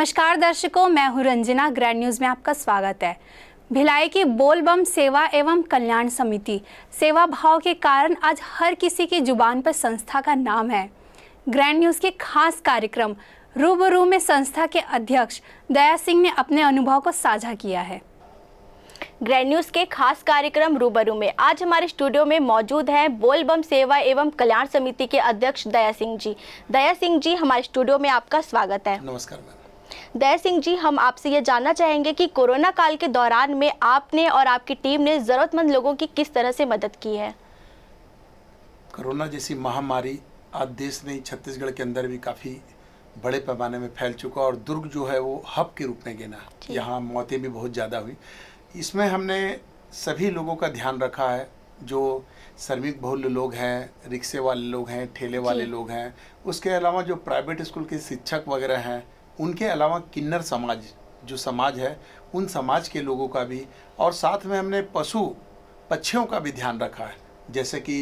नमस्कार दर्शकों, मैं हूं रंजना। ग्रैंड न्यूज़ में आपका स्वागत है। भिलाई की बोलबम सेवा एवं कल्याण समिति सेवा भाव के कारण आज हर किसी की जुबान पर संस्था का नाम है। ग्रैंड न्यूज़ के खास कार्यक्रम रूबरू में संस्था के अध्यक्ष दया सिंह ने अपने अनुभव को साझा किया है। ग्रैंड न्यूज़ के खास कार्यक्रम रूबरू में आज हमारे स्टूडियो में मौजूद हैं बोलबम सेवा एवं कल्याण समिति के अध्यक्ष दया सिंह जी। दया सिंह जी, हमारे स्टूडियो में आपका स्वागत है। नमस्कार मैम। दया सिंह जी, हम आपसे ये जानना चाहेंगे कि कोरोना काल के दौरान में आपने और आपकी टीम ने ज़रूरतमंद लोगों की किस तरह से मदद की है। कोरोना जैसी महामारी आज देश में छत्तीसगढ़ के अंदर भी काफ़ी बड़े पैमाने में फैल चुका और दुर्ग जो है वो हब के रूप में गिना। यहाँ मौतें भी बहुत ज़्यादा हुई। इसमें हमने सभी लोगों का ध्यान रखा है, जो श्रमिक बहुल्य लोग हैं, रिक्शे वाले लोग हैं, ठेले वाले लोग हैं, उसके अलावा जो प्राइवेट स्कूल के शिक्षक वगैरह हैं, उनके अलावा किन्नर समाज जो समाज है उन समाज के लोगों का भी, और साथ में हमने पशु पक्षियों का भी ध्यान रखा है। जैसे कि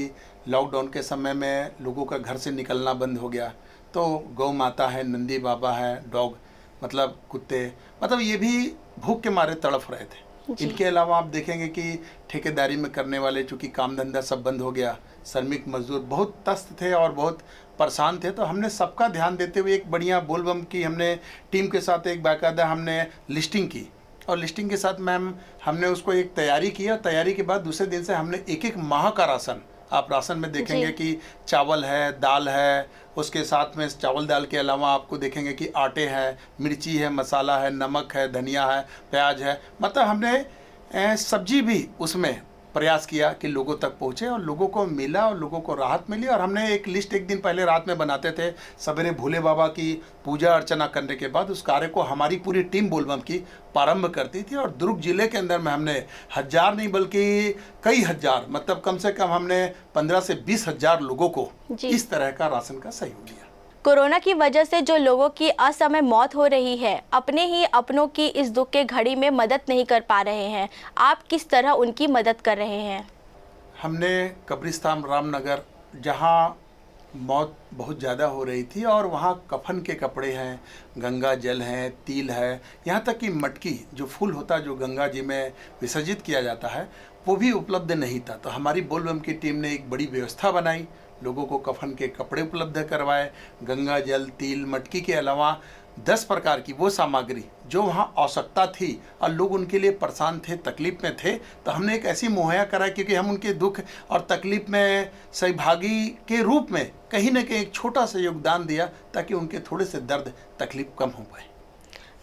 लॉकडाउन के समय में लोगों का घर से निकलना बंद हो गया, तो गौ माता है, नंदी बाबा है, डॉग मतलब कुत्ते, मतलब ये भी भूख के मारे तड़फ रहे थे। इनके अलावा आप देखेंगे कि ठेकेदारी में करने वाले, चूँकि काम धंधा सब बंद हो गया, श्रमिक मजदूर बहुत तस्त थे और बहुत परेशान थे। तो हमने सबका ध्यान देते हुए एक बढ़िया बोलबम की हमने टीम के साथ एक बाकायदा हमने लिस्टिंग की, और लिस्टिंग के साथ मैम हमने उसको एक तैयारी की, और तैयारी के बाद दूसरे दिन से हमने एक एक माह का राशन, आप राशन में देखेंगे कि चावल है, दाल है, उसके साथ में चावल दाल के अलावा आपको देखेंगे कि आटे हैं, मिर्ची है, मसाला है, नमक है, धनिया है, प्याज है, मतलब हमने सब्जी भी उसमें प्रयास किया कि लोगों तक पहुँचे और लोगों को मिला और लोगों को राहत मिली। और हमने एक लिस्ट एक दिन पहले रात में बनाते थे, सवेरे भोले बाबा की पूजा अर्चना करने के बाद उस कार्य को हमारी पूरी टीम बोलबम की प्रारंभ करती थी। और दुर्ग जिले के अंदर में हमने हजार नहीं बल्कि कई हजार, मतलब कम से कम हमने 15 से 20 हजार लोगों को इस तरह का राशन का सहयोग दिया। कोरोना की वजह से जो लोगों की असमय मौत हो रही है, अपने ही अपनों की इस दुख के घड़ी में मदद नहीं कर पा रहे हैं, आप किस तरह उनकी मदद कर रहे हैं। हमने कब्रिस्तान रामनगर, जहाँ मौत बहुत ज़्यादा हो रही थी, और वहाँ कफन के कपड़े हैं, गंगा जल हैं, तिल है, यहाँ तक कि मटकी जो फूल होता है जो गंगा जी में विसर्जित किया जाता है, वो भी उपलब्ध नहीं था। तो हमारी बोलबम की टीम ने एक बड़ी व्यवस्था बनाई, लोगों को कफन के कपड़े उपलब्ध करवाए, गंगा जल, तिल, मटकी के अलावा 10 प्रकार की वो सामग्री जो वहाँ आवश्यकता थी और लोग उनके लिए परेशान थे, तकलीफ में थे, तो हमने एक ऐसी मुहैया कराई, क्योंकि हम उनके दुख और तकलीफ में सहभागी के रूप में कहीं ना कहीं एक छोटा सा योगदान दिया, ताकि उनके थोड़े से दर्द तकलीफ कम हो पाए।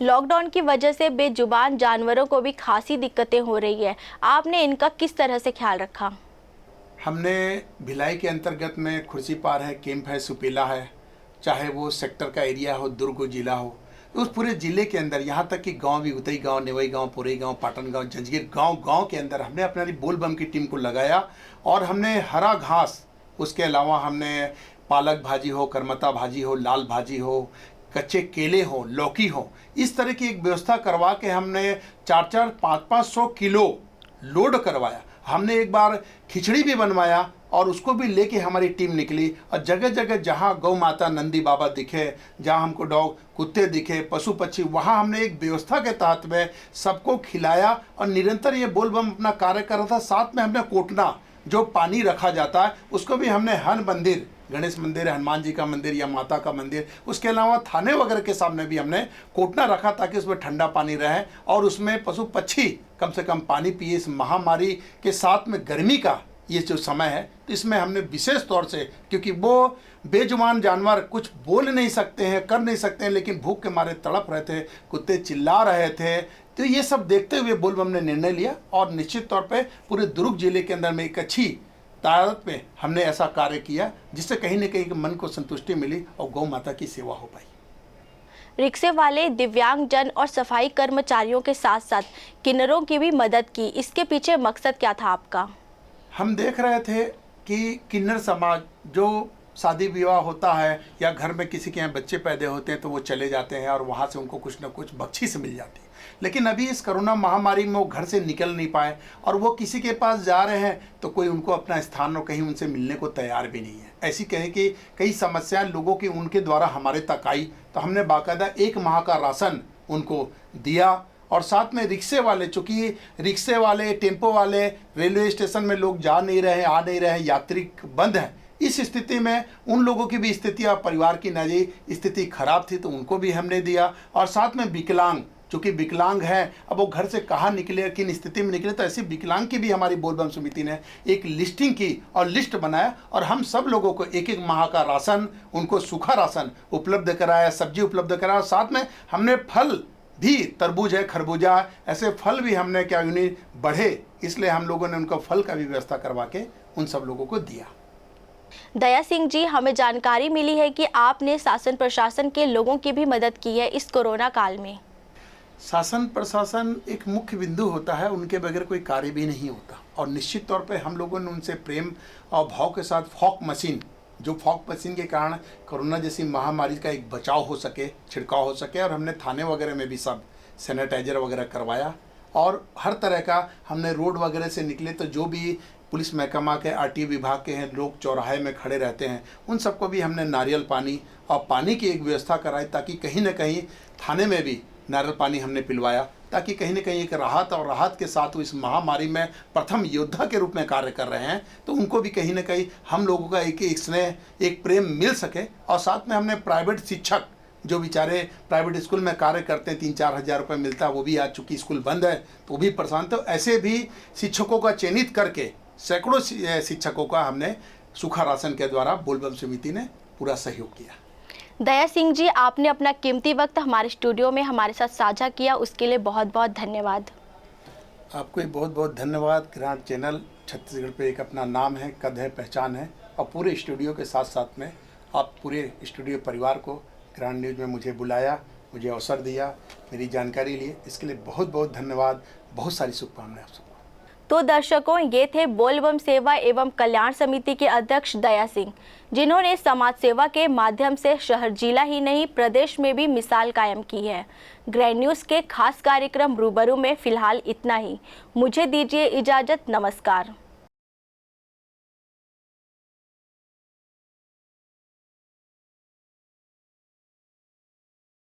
लॉकडाउन की वजह से बेजुबान जानवरों को भी खासी दिक्कतें हो रही है, आपने इनका किस तरह से ख्याल रखा। हमने भिलाई के अंतर्गत में खुर्सीपार है, कैंप है, सुपेला है, चाहे वो सेक्टर का एरिया हो, दुर्ग जिला हो, उस पूरे ज़िले के अंदर यहाँ तक कि गांव भी, उतई गांव, नेवई गांव, पुरई गांव, पाटन गांव, जंजगीर गांव के अंदर हमने अपनी बोलबम की टीम को लगाया। और हमने हरा घास, उसके अलावा हमने पालक भाजी हो, करमता भाजी हो, लाल भाजी हो, कच्चे केले हो, लौकी हो, इस तरह की एक व्यवस्था करवा के हमने 400 500 किलो लोड करवाया। हमने एक बार खिचड़ी भी बनवाया और उसको भी लेके हमारी टीम निकली, और जगह जगह जहाँ गौ माता, नंदी बाबा दिखे, जहाँ हमको डॉग, कुत्ते दिखे, पशु पक्षी, वहाँ हमने एक व्यवस्था के तहत में सबको खिलाया और निरंतर ये बोलबम अपना कार्य कर रहा था। साथ में हमने कोटना, जो पानी रखा जाता है, उसको भी हमने हर मंदिर, गणेश मंदिर, हनुमान जी का मंदिर या माता का मंदिर, उसके अलावा थाने वगैरह के सामने भी हमने कोटना रखा, ताकि उसमें ठंडा पानी रहे और उसमें पशु पक्षी कम से कम पानी पिए। इस महामारी के साथ में गर्मी का ये जो समय है, तो इसमें हमने विशेष तौर से, क्योंकि वो बेजुबान जानवर कुछ बोल नहीं सकते हैं, कर नहीं सकते हैं, लेकिन भूख के मारे तड़प रहे थे, कुत्ते चिल्ला रहे थे, तो ये सब देखते हुए बोलबम ने निर्णय लिया और निश्चित तौर पे पूरे दुर्ग जिले के अंदर में एक अच्छी तादाद में हमने ऐसा कार्य किया, जिससे कहीं न कहीं मन को संतुष्टि मिली और गौ माता की सेवा हो पाई। रिक्शे वाले, दिव्यांगजन और सफाई कर्मचारियों के साथ साथ किन्नरों की भी मदद की, इसके पीछे मकसद क्या था आपका। हम देख रहे थे कि किन्नर समाज, जो शादी विवाह होता है या घर में किसी के यहाँ बच्चे पैदा होते हैं, तो वो चले जाते हैं और वहाँ से उनको कुछ ना कुछ बख्शीश मिल जाती है। लेकिन अभी इस कोरोना महामारी में वो घर से निकल नहीं पाए, और वो किसी के पास जा रहे हैं तो कोई उनको अपना स्थान और कहीं उनसे मिलने को तैयार भी नहीं है। ऐसी कहें कि कई समस्याएं लोगों की उनके द्वारा हमारे तक आई, तो हमने बाकायदा 1 माह का राशन उनको दिया। और साथ में रिक्शे वाले, चूँकि रिक्शे वाले, टेम्पो वाले, रेलवे स्टेशन में लोग जा नहीं रहे, आ नहीं रहे, यात्री बंद हैं, इस स्थिति में उन लोगों की भी स्थिति और परिवार की नाजी स्थिति खराब थी, तो उनको भी हमने दिया। और साथ में विकलांग, चूँकि विकलांग है, अब वो घर से कहाँ निकले, किन स्थिति में निकले, तो ऐसे विकलांग की भी हमारी बोलबम समिति ने एक लिस्टिंग की और लिस्ट बनाया और हम सब लोगों को 1-1 माह का राशन, उनको सूखा राशन उपलब्ध कराया, सब्जी उपलब्ध कराया। साथ में हमने फल भी, तरबूज है, खरबूजा, ऐसे फल भी हमने क्या यूनिट बढ़े, इसलिए हम लोगों ने उनको फल का भी व्यवस्था करवा के उन सब लोगों को दिया। दया सिंह जी, हमें जानकारी मिली है कि आपने शासन प्रशासन के लोगों की भी मदद की है इस कोरोना काल में। शासन प्रशासन एक मुख्य बिंदु होता है, उनके बगैर कोई कार्य भी नहीं होता। और निश्चित तौर पे हम लोगों ने उनसे प्रेम और भाव के साथ फॉग मशीन के कारण कोरोना जैसी महामारी का एक बचाव हो सके, छिड़काव हो सके, और हमने थाने वगैरह में भी सब सैनिटाइजर वगैरह करवाया। और हर तरह का हमने रोड वगैरह से निकले तो जो भी पुलिस महकमा के, RTO विभाग के हैं लोग चौराहे में खड़े रहते हैं, उन सबको भी हमने नारियल पानी और पानी की एक व्यवस्था कराई, ताकि कहीं ना कहीं थाने में भी नारियल पानी हमने पिलवाया, ताकि कहीं ना कहीं एक राहत के साथ वो इस महामारी में प्रथम योद्धा के रूप में कार्य कर रहे हैं, तो उनको भी कहीं ना कहीं हम लोगों का एक स्नेह, एक प्रेम मिल सके। और साथ में हमने प्राइवेट शिक्षक, जो बेचारे प्राइवेट स्कूल में कार्य करते हैं, 3-4 हज़ार रुपये मिलता है, वो भी आज चूँकि स्कूल बंद है तो वो भी परेशान, तो ऐसे भी शिक्षकों का चयनित करके सैकड़ों शिक्षकों का हमने सूखा राशन के द्वारा बोलबम समिति ने पूरा सहयोग किया। दया सिंह जी, आपने अपना कीमती वक्त हमारे स्टूडियो में हमारे साथ साझा किया, उसके लिए बहुत बहुत धन्यवाद। आपको बहुत बहुत धन्यवाद। ग्रांड चैनल छत्तीसगढ़ पे एक अपना नाम है, कद है, पहचान है, और पूरे स्टूडियो के साथ साथ में आप पूरे स्टूडियो परिवार को ग्रांड न्यूज़ में मुझे बुलाया, मुझे अवसर दिया, मेरी जानकारी लिए, इसके लिए बहुत बहुत धन्यवाद। बहुत सारी शुभकामनाएं आप सबको। तो दर्शकों, ये थे बोलबम सेवा एवं कल्याण समिति के अध्यक्ष दया सिंह, जिन्होंने समाज सेवा के माध्यम से शहर, जिला ही नहीं प्रदेश में भी मिसाल कायम की है। ग्रैंड न्यूज़ के खास कार्यक्रम रूबरू में फिलहाल इतना ही। मुझे दीजिए इजाज़त। नमस्कार।